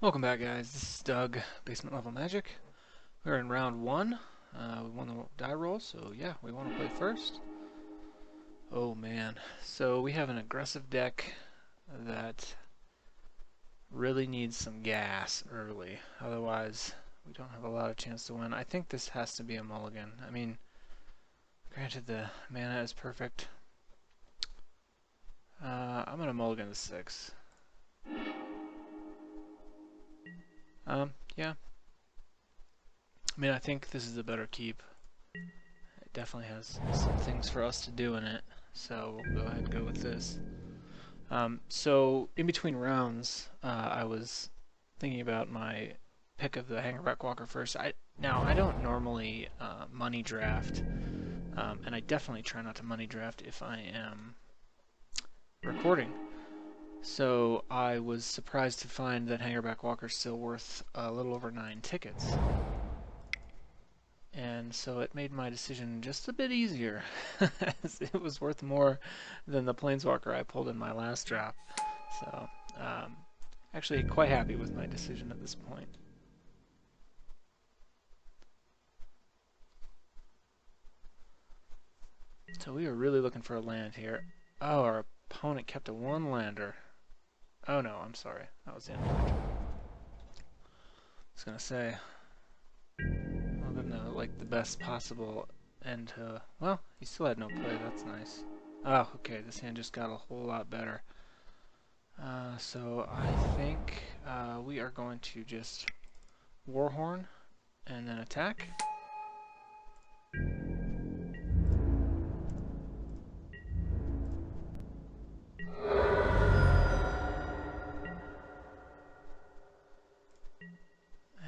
Welcome back, guys. This is Doug, Basement Level Magic. We're in round one. We won the die roll, so yeah, we want to play first. Oh man. So we have an aggressive deck that really needs some gas early. Otherwise, we don't have a lot of chance to win. I think this has to be a mulligan. I mean, granted the mana is perfect. I'm going to mulligan the 6. Yeah. I mean, I think this is a better keep. It definitely has some things for us to do in it, so we'll go ahead and go with this. So in between rounds, I was thinking about my pick of the Hangerback Walker first. Now I don't normally money draft, and I definitely try not to money draft if I am recording. So I was surprised to find that Hangerback Walker's still worth a little over 9 tickets. And so it made my decision just a bit easier. It was worth more than the Planeswalker I pulled in my last draft. So, actually quite happy with my decision at this point. So we were really looking for a land here. Oh, our opponent kept a 1-lander. Oh no, I'm sorry. That was the end of my turn. I was gonna say, I'll give him like the best possible end to... Well, he still had no play. That's nice. Oh, okay. This hand just got a whole lot better. So I think we are going to just Warhorn and then attack.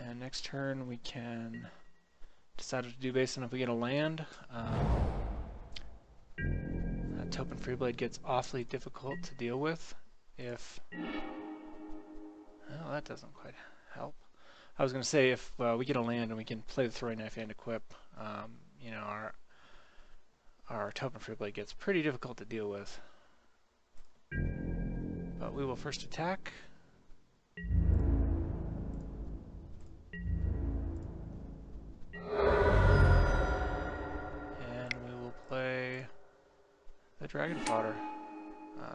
And next turn we can decide what to do based on if we get a land. Topin Freeblade gets awfully difficult to deal with if... Well, that doesn't quite help. I was going to say if we get a land and we can play the Throwing Knife and equip, you know, our Topin Freeblade gets pretty difficult to deal with. But we will first attack. And we will play the Dragon Fodder,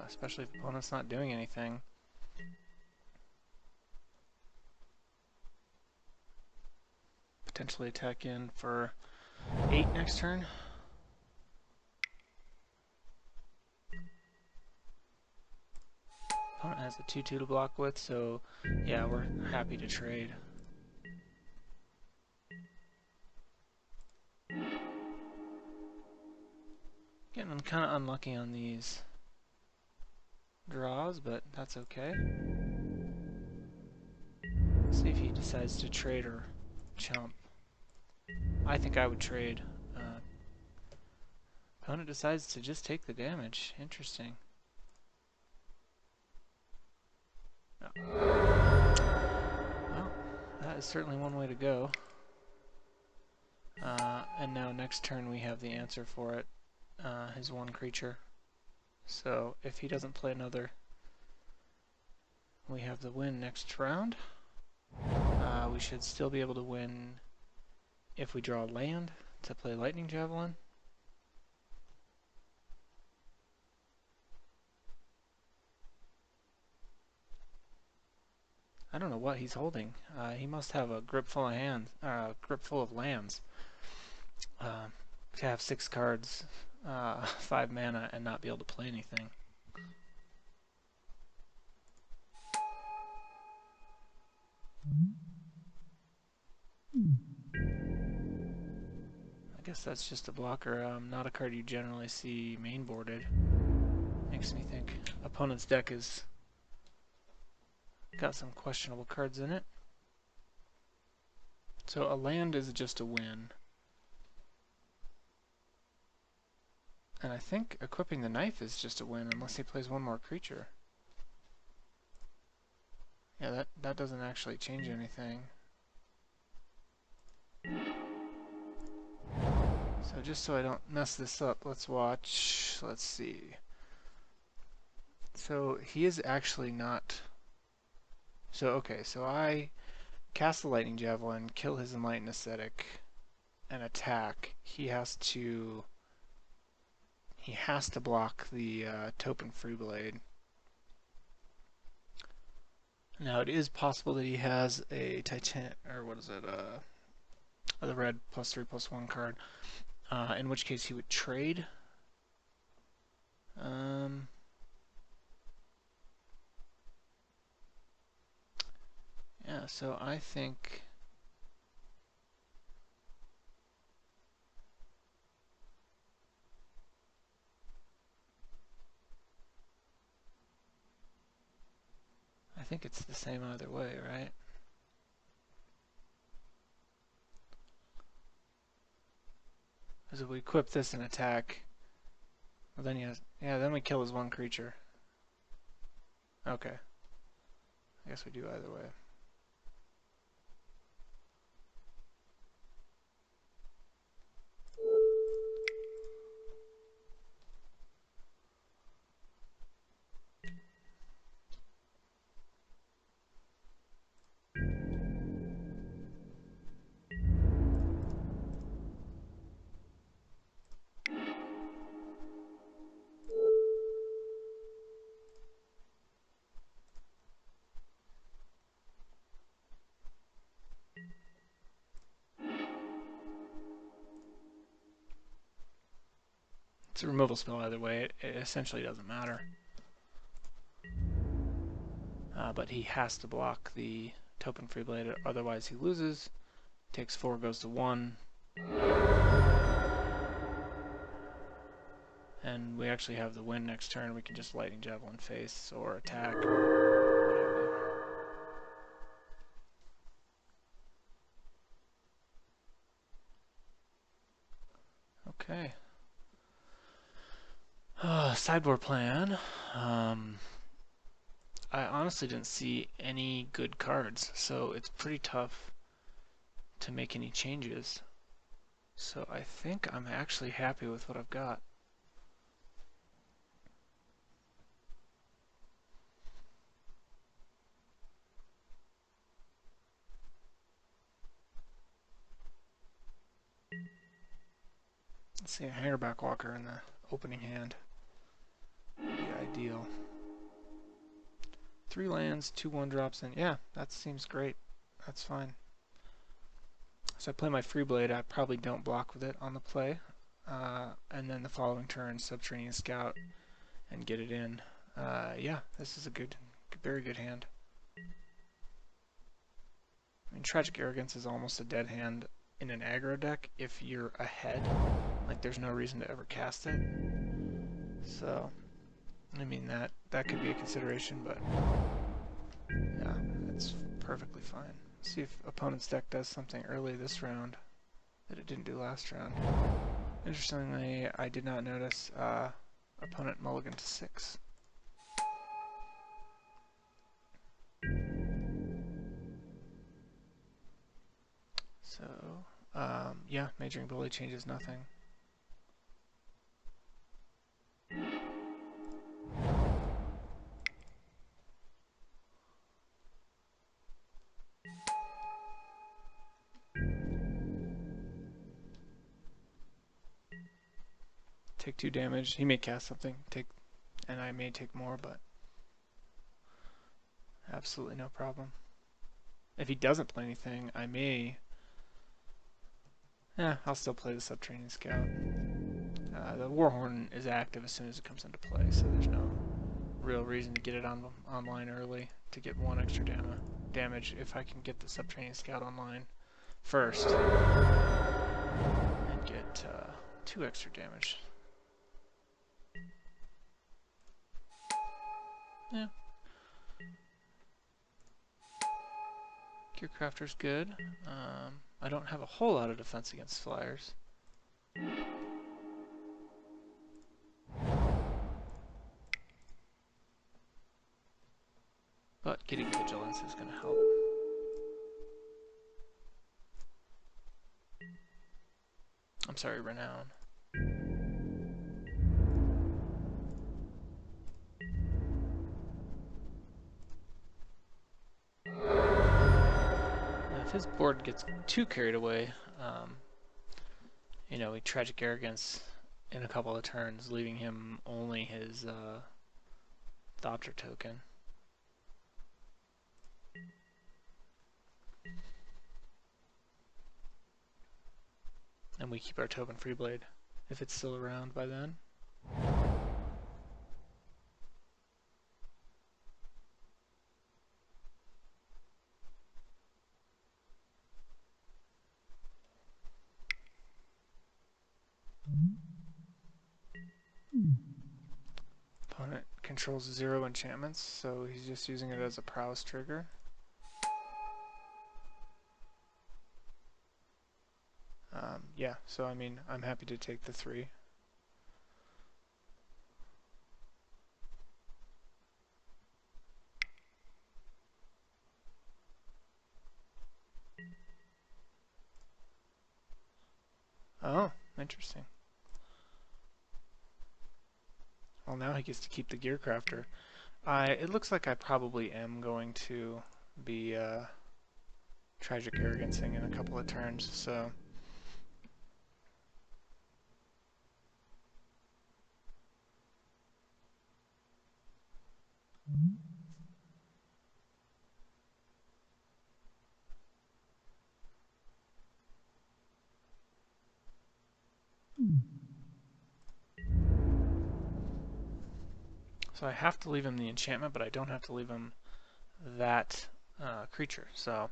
especially if the opponent's not doing anything. Potentially attack in for 8 next turn. Opponent has a 2/2 to block with, so yeah, we're happy to trade. Getting kind of unlucky on these draws, but that's okay. Let's see if he decides to trade or chump. I think I would trade. Opponent decides to just take the damage. Interesting. Oh. Well, that is certainly one way to go. And now next turn we have the answer for it. His 1 creature. So if he doesn't play another, we have the win next round. We should still be able to win if we draw land to play Lightning Javelin. I don't know what he's holding. He must have a grip full of hands, grip full of lands. To have 6 cards, 5 mana, and not be able to play anything. I guess that's just a blocker. Not a card you generally see mainboarded. Makes me think opponent's deck is got some questionable cards in it. So a land is just a win. And I think equipping the knife is just a win unless he plays 1 more creature. Yeah, that doesn't actually change anything. So just so I don't mess this up, let's watch. Let's see. So he is actually not So, okay, so I cast the Lightning Javelin, kill his Enlightened Ascetic, and attack. He has to block the Topin Freeblade. Now it is possible that he has a Titan, or what is it, the red +3/+1 card, in which case he would trade. Yeah, so I think it's the same either way, right? Because if we equip this and attack, well then he has, yeah, then we kill his one creature. Okay. I guess we do either way. It's a removal spell either way. It essentially doesn't matter. But he has to block the Topin Freeblade, otherwise he loses. Takes 4, goes to 1. And we actually have the win next turn. We can just Lightning Javelin face or attack. Okay. Sideboard plan. I honestly didn't see any good cards, so it's pretty tough to make any changes. So I think I'm actually happy with what I've got. Let's see a Hangerback Walker in the opening hand. Would be ideal. 3 lands, 2 1-drops, and yeah, that seems great. That's fine. So I play my Freeblade. I probably don't block with it on the play. And then the following turn, Subterranean Scout and get it in. Yeah, this is a very good hand. I mean, Tragic Arrogance is almost a dead hand in an aggro deck if you're ahead. Like, there's no reason to ever cast it. So, I mean, that could be a consideration, but yeah, it's perfectly fine. See if opponent's deck does something early this round that it didn't do last round. Interestingly, I did not notice opponent mulligan to 6. So, yeah, Majoring Bully changes nothing. Take 2 damage. He may cast something, and I may take more, but absolutely no problem. If he doesn't play anything, I may... I'll still play the Subterranean Scout. The Warhorn is active as soon as it comes into play, so there's no real reason to get it online early to get 1 extra damage if I can get the Subterranean Scout online first and get 2 extra damage. Yeah. Gearcrafter's good. I don't have a whole lot of defense against flyers. But getting Vigilance is going to help. I'm sorry, Renown. his board gets too carried away, you know, we Tragic Arrogance in a couple of turns, leaving him only his Thopter token. And we keep our Tobin Freeblade if it's still around by then. Opponent controls 0 enchantments, so he's just using it as a prowess trigger. Yeah, so I mean, I'm happy to take the 3. Oh, interesting. Well, now he gets to keep the Gearcrafter. It looks like I probably am going to be Tragic Arrogancing in a couple of turns, so... So I have to leave him the enchantment, but I don't have to leave him that creature, so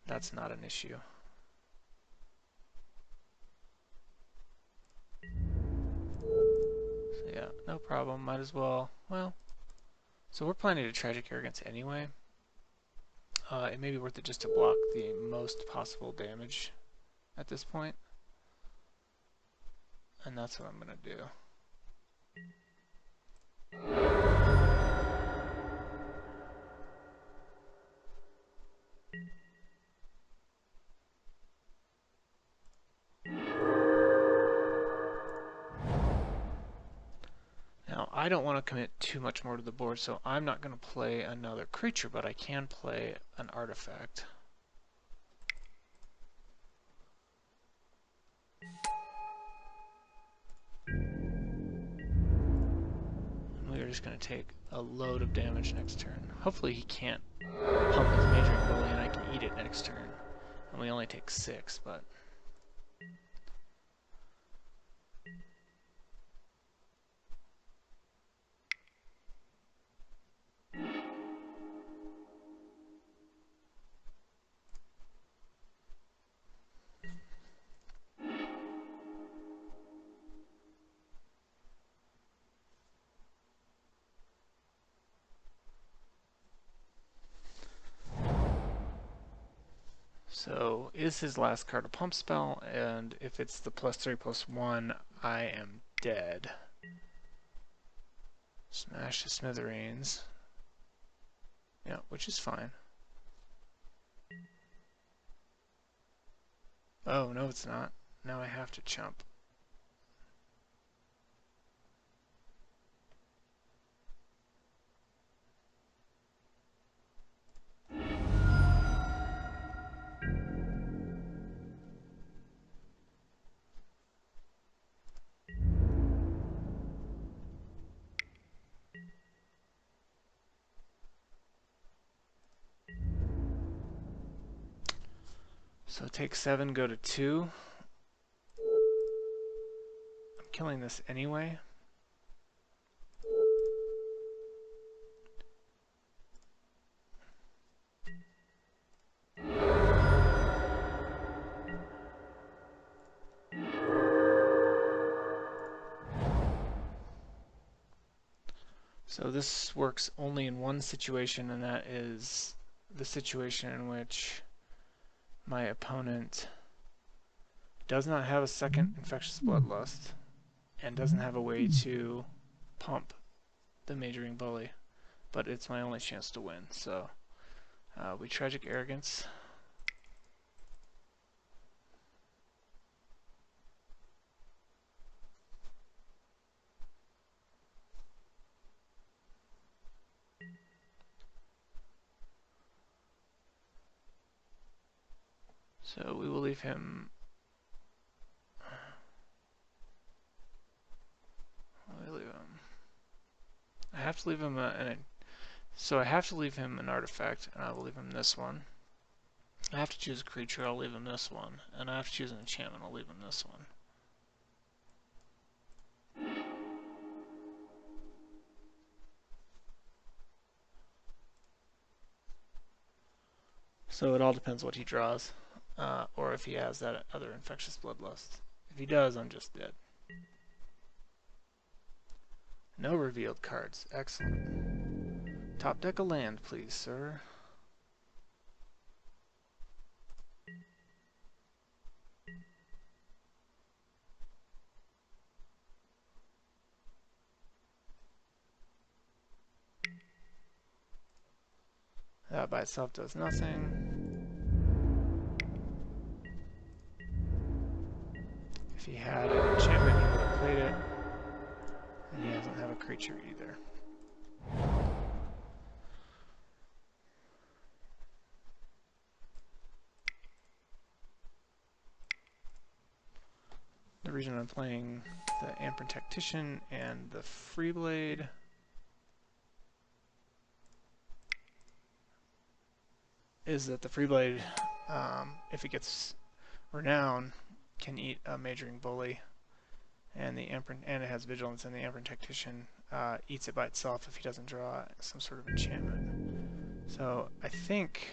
that's not an issue. So yeah, no problem, might as well, well, so we're planning to Tragic Arrogance anyway. It may be worth it just to block the most possible damage at this point. And that's what I'm going to do. Now, I don't want to commit too much more to the board, so I'm not going to play another creature, but I can play an artifact. We're just going to take a load of damage next turn. Hopefully he can't pump his Majoring Bully and I can eat it next turn. And we only take 6, but... So, is his last card a pump spell? And if it's the +3/+1, I am dead. Smash to smithereens. Yeah, which is fine. Oh, no it's not. Now I have to chump. So take 7, go to 2. I'm killing this anyway. So this works only in one situation, and that is the situation in which my opponent does not have a second Infectious Bloodlust and doesn't have a way to pump the Majoring Bully, but it's my only chance to win. So we Tragic Arrogance. So we will leave him. I have to leave him so I have to leave him an artifact, and I will leave him this one. I have to choose a creature, I'll leave him this one. And I have to choose an enchantment, I'll leave him this one. So it all depends what he draws, or if he has that other Infectious Bloodlust. If he does, I'm just dead. No revealed cards. Excellent. Top deck a land, please, sir. That by itself does nothing. If he had an enchantment, he would have played it. And he doesn't have a creature either. The reason I'm playing the Amprint Tactician and the Freeblade is that the Freeblade, if it gets Renown, can eat a Majoring Bully, and the Amprint, and it has Vigilance, and the Amprint Tactician eats it by itself if he doesn't draw some sort of enchantment. So I think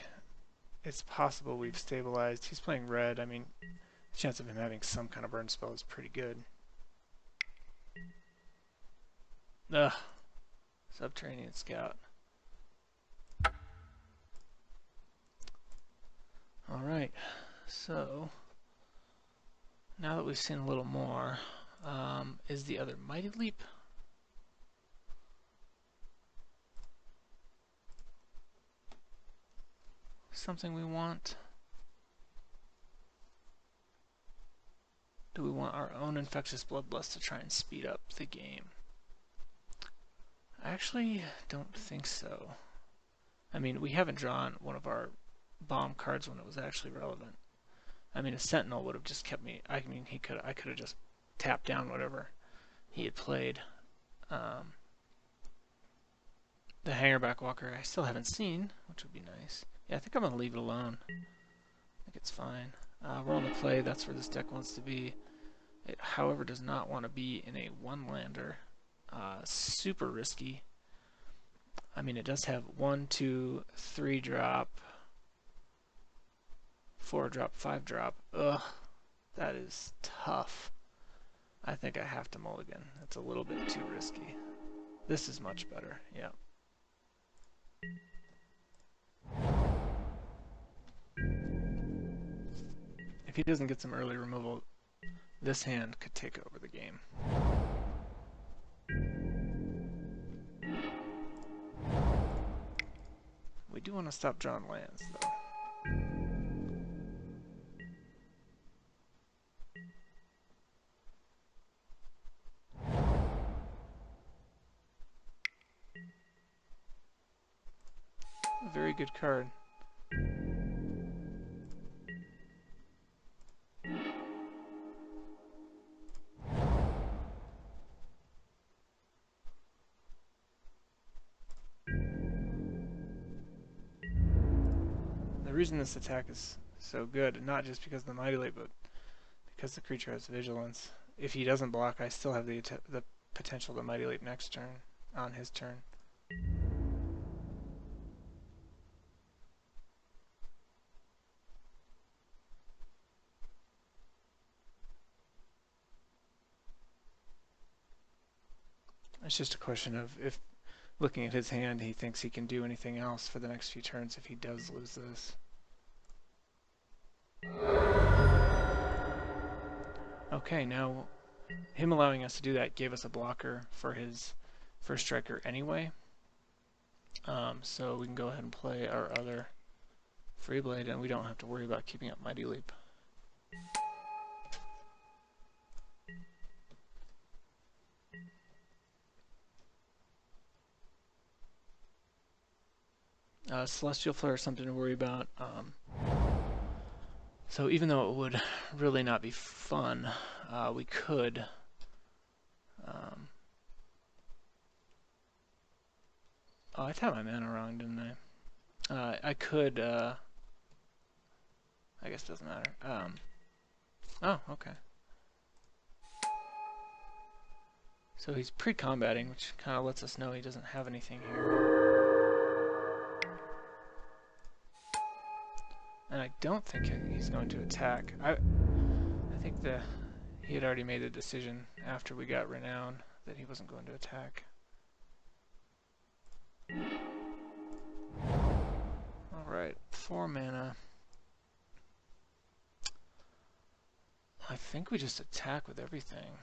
it's possible we've stabilized. He's playing red. I mean, the chance of him having some kind of burn spell is pretty good. Ugh. Subterranean Scout. Alright, so now that we've seen a little more, is the other Mighty Leap? Something we want? Do we want our own Infectious Bloodlust to try and speed up the game? I actually don't think so. I mean, we haven't drawn one of our bomb cards when it was actually relevant. I mean, a Sentinel would have just kept me. I mean, I could have just tapped down whatever he had played. The Hangerback Walker I still haven't seen, which would be nice. Yeah, I think I'm gonna leave it alone. I think it's fine. We're on the play. That's where this deck wants to be. It, however, does not want to be in a one-lander. Super risky. I mean, it does have 1, 2, 3 drop, 4 drop, 5 drop. Ugh, that is tough. I think I have to mulligan. That's a little bit too risky. This is much better, yeah. If he doesn't get some early removal, this hand could take over the game. We do want to stop drawing lands, though. A very good card. The reason this attack is so good, not just because of the Mighty Leap, but because the creature has Vigilance. If he doesn't block, I still have the potential to Mighty Leap next turn, on his turn. It's just a question of if, looking at his hand, he thinks he can do anything else for the next few turns if he does lose this. Okay, now him allowing us to do that gave us a blocker for his first striker anyway. So we can go ahead and play our other Freeblade, and we don't have to worry about keeping up Mighty Leap. Celestial Flare is something to worry about. So even though it would really not be fun, we could oh, I tapped my mana wrong, didn't I? I could, I guess it doesn't matter. Oh, okay. So he's pre-combating, which kind of lets us know he doesn't have anything here. And I don't think he's going to attack. I think he had already made the decision after we got Renown that he wasn't going to attack. Alright, 4 mana. I think we just attack with everything.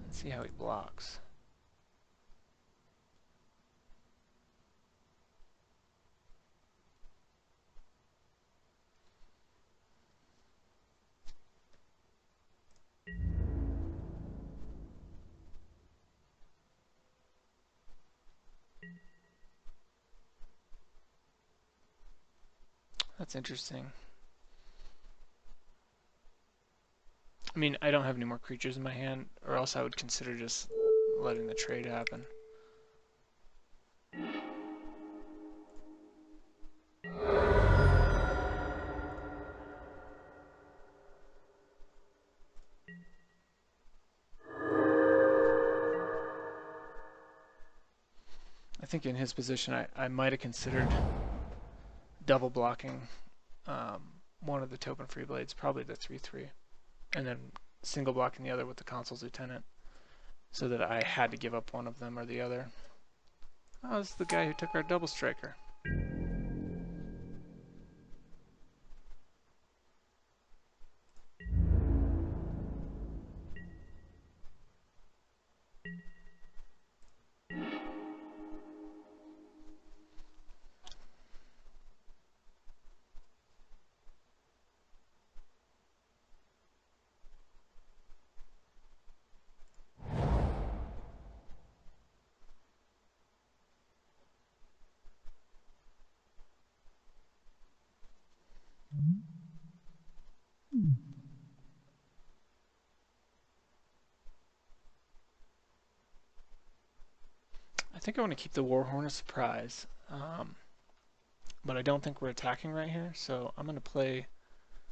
Let's see how he blocks. That's interesting. I mean, I don't have any more creatures in my hand, or else I would consider just letting the trade happen. I think in his position, I might have considered double blocking one of the Topin Free Blades, probably the 3/3, and then single blocking the other with the Consul's Lieutenant, so that I had to give up one of them or the other. Oh, this is the guy who took our double striker. I think I want to keep the Warhorn a surprise, but I don't think we're attacking right here, so I'm going to play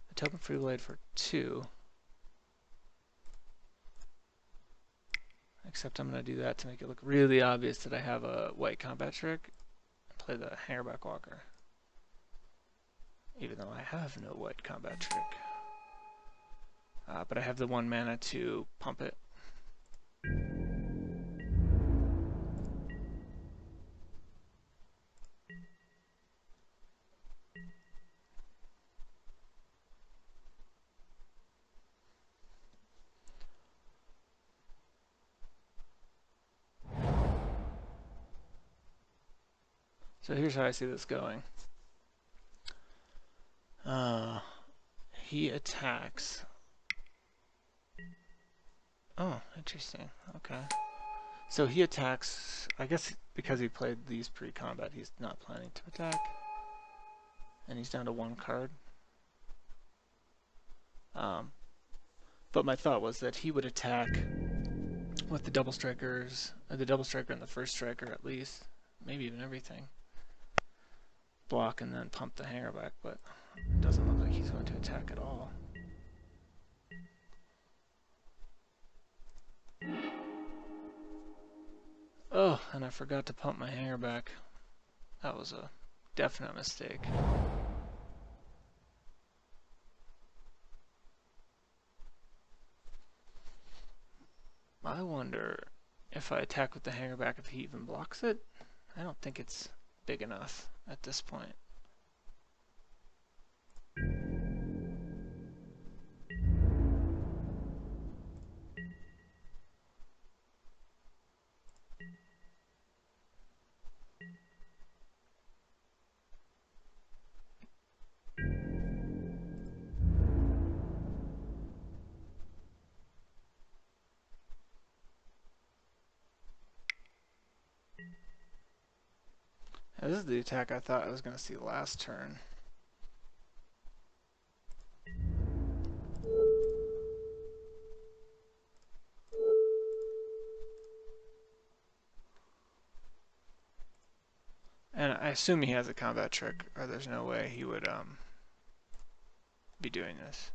the Topin Free Blade for 2. Except I'm going to do that to make it look really obvious that I have a white combat trick, and play the Hangerback Walker. Even though I have no white combat trick. But I have the 1 mana to pump it. So here's how I see this going. He attacks. Oh, interesting. Okay. So he attacks, I guess because he played these pre-combat, he's not planning to attack. And he's down to 1 card. But my thought was that he would attack with the double strikers, the double striker and the first striker at least, maybe even everything. Block and then pump the Hangerback, but it doesn't look like he's going to attack at all. Oh, and I forgot to pump my Hangerback. That was a definite mistake. I wonder if I attack with the Hangerback if he even blocks it. I don't think it's big enough at this point. This is the attack I thought I was going to see last turn. And I assume he has a combat trick, or there's no way he would be doing this.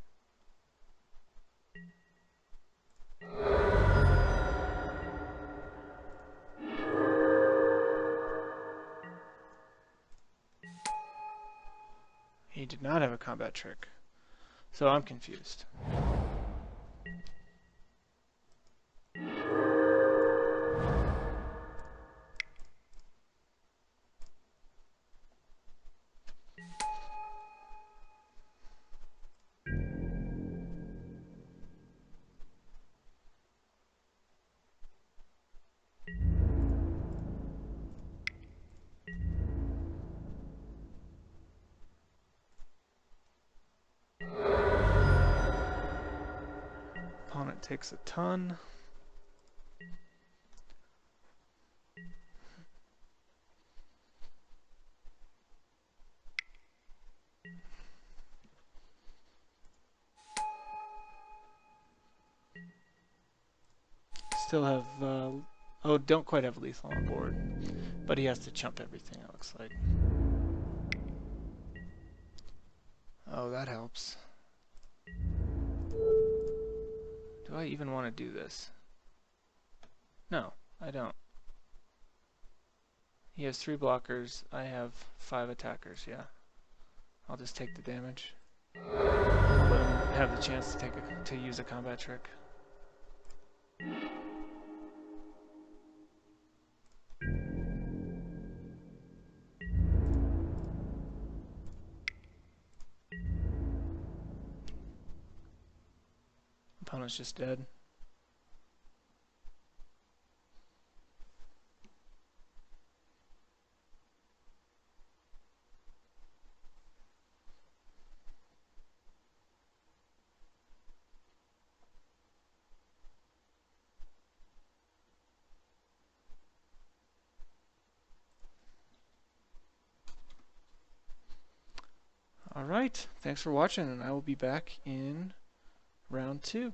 He did not have a combat trick, so I'm confused. Opponent takes a ton. Still have, oh, don't quite have lethal on board, but he has to chump everything, it looks like. Oh, that helps. Do I even want to do this? No, I don't. He has 3 blockers, I have 5 attackers, yeah. I'll just take the damage. Let him have the chance to use a combat trick. Opponent's just dead. Alright, thanks for watching, and I will be back in round 2.